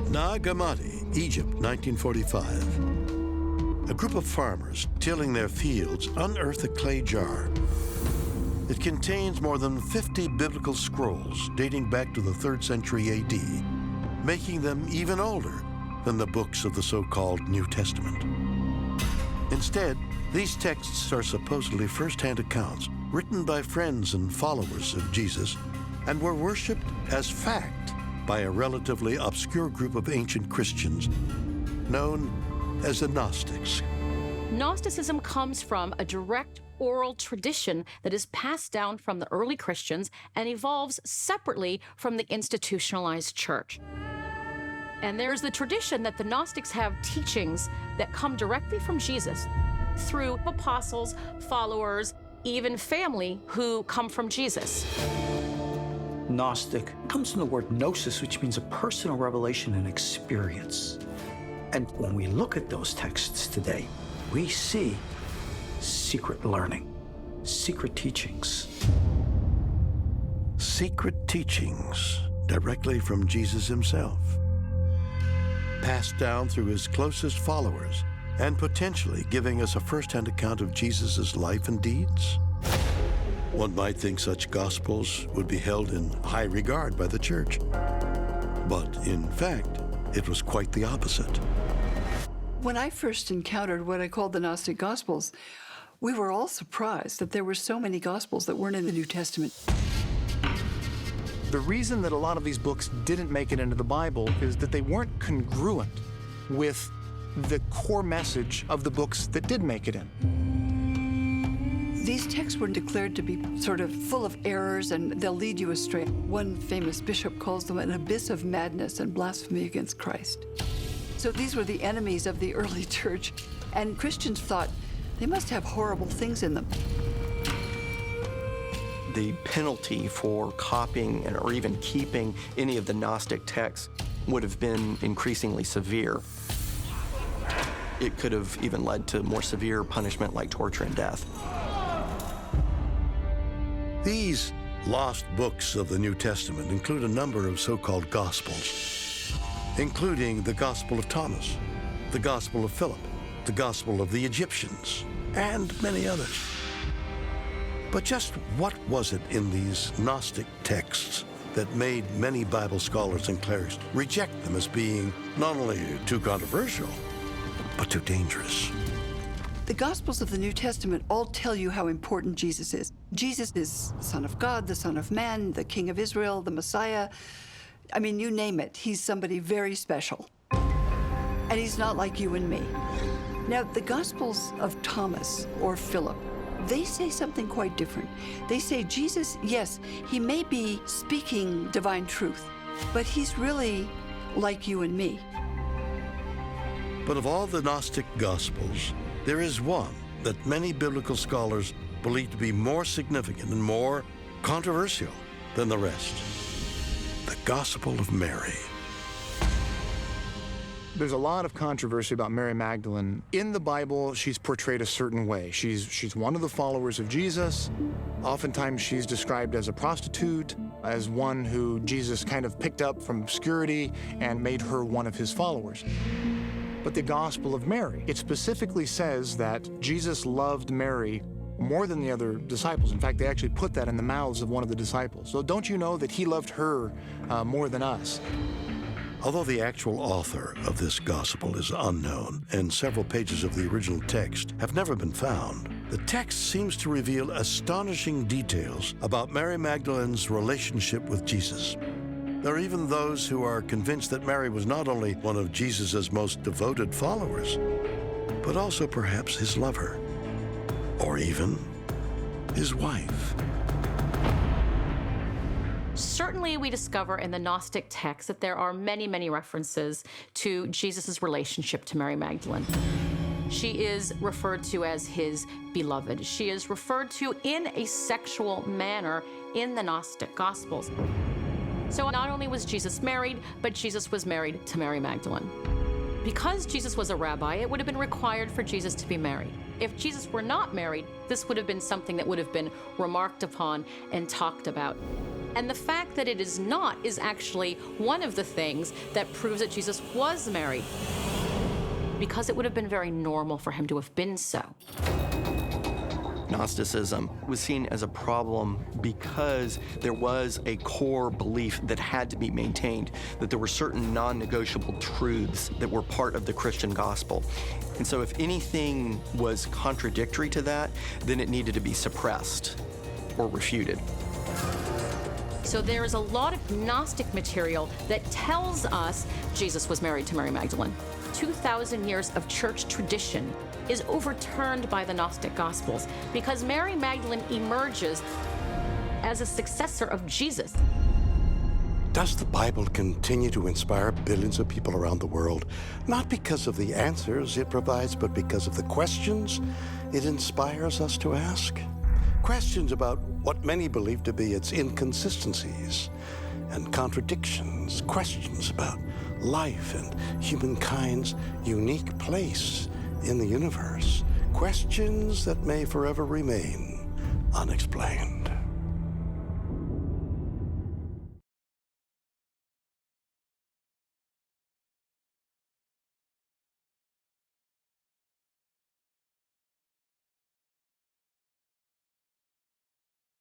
Nag Hammadi, Egypt, 1945. A group of farmers tilling their fields unearth a clay jar. It contains more than 50 biblical scrolls dating back to the 3rd century AD, making them even older than the books of the so-called New Testament. Instead, these texts are supposedly first-hand accounts written by friends and followers of Jesus and were worshipped as fact by a relatively obscure group of ancient Christians known as the Gnostics. Gnosticism comes from a direct oral tradition that is passed down from the early Christians and evolves separately from the institutionalized church. And there's the tradition that the Gnostics have teachings that come directly from Jesus through apostles, followers, even family who come from Jesus. Gnostic comes from the word gnosis, which means a personal revelation and experience. And when we look at those texts today, we see secret learning, secret teachings. Secret teachings directly from Jesus himself, passed down through his closest followers and potentially giving us a first-hand account of Jesus' life and deeds. One might think such gospels would be held in high regard by the church. But in fact, it was quite the opposite. When I first encountered what I called the Gnostic Gospels, we were all surprised that there were so many Gospels that weren't in the New Testament. The reason that a lot of these books didn't make it into the Bible is that they weren't congruent with the core message of the books that did make it in. These texts were declared to be sort of full of errors and they'll lead you astray. One famous bishop calls them an abyss of madness and blasphemy against Christ. So these were the enemies of the early church, and Christians thought they must have horrible things in them. The penalty for copying or even keeping any of the Gnostic texts would have been increasingly severe. It could have even led to more severe punishment like torture and death. These lost books of the New Testament include a number of so-called Gospels, including the Gospel of Thomas, the Gospel of Philip, the Gospel of the Egyptians, and many others. But just what was it in these Gnostic texts that made many Bible scholars and clerics reject them as being not only too controversial, but too dangerous? The Gospels of the New Testament all tell you how important Jesus is. Jesus is the Son of God, the Son of Man, the King of Israel, the Messiah. I mean, you name it, he's somebody very special. And he's not like you and me. Now, the Gospels of Thomas or Philip, they say something quite different. They say Jesus, yes, he may be speaking divine truth, but he's really like you and me. But of all the Gnostic Gospels, there is one that many biblical scholars believe to be more significant and more controversial than the rest: the Gospel of Mary. There's a lot of controversy about Mary Magdalene. In the Bible, she's portrayed a certain way. She's one of the followers of Jesus. Oftentimes, she's described as a prostitute, as one who Jesus kind of picked up from obscurity and made her one of his followers. But the Gospel of Mary, it specifically says that Jesus loved Mary more than the other disciples. In fact, they actually put that in the mouths of one of the disciples. So don't you know that he loved her more than us? Although the actual author of this gospel is unknown and several pages of the original text have never been found, the text seems to reveal astonishing details about Mary Magdalene's relationship with Jesus. There are even those who are convinced that Mary was not only one of Jesus' most devoted followers, but also perhaps his lover, or even his wife. Certainly, we discover in the Gnostic text that there are many, many references to Jesus' relationship to Mary Magdalene. She is referred to as his beloved. She is referred to in a sexual manner in the Gnostic Gospels. So not only was Jesus married, but Jesus was married to Mary Magdalene. Because Jesus was a rabbi, it would have been required for Jesus to be married. If Jesus were not married, this would have been something that would have been remarked upon and talked about. And the fact that it is not is actually one of the things that proves that Jesus was married, because it would have been very normal for him to have been so. Gnosticism was seen as a problem because there was a core belief that had to be maintained, that there were certain non-negotiable truths that were part of the Christian gospel. And so if anything was contradictory to that, then it needed to be suppressed or refuted. So there is a lot of Gnostic material that tells us Jesus was married to Mary Magdalene. 2,000 years of church tradition is overturned by the Gnostic Gospels because Mary Magdalene emerges as a successor of Jesus. Does the Bible continue to inspire billions of people around the world, not because of the answers it provides, but because of the questions it inspires us to ask? Questions about what many believe to be its inconsistencies and contradictions, questions about life and humankind's unique place in the universe, questions that may forever remain unexplained.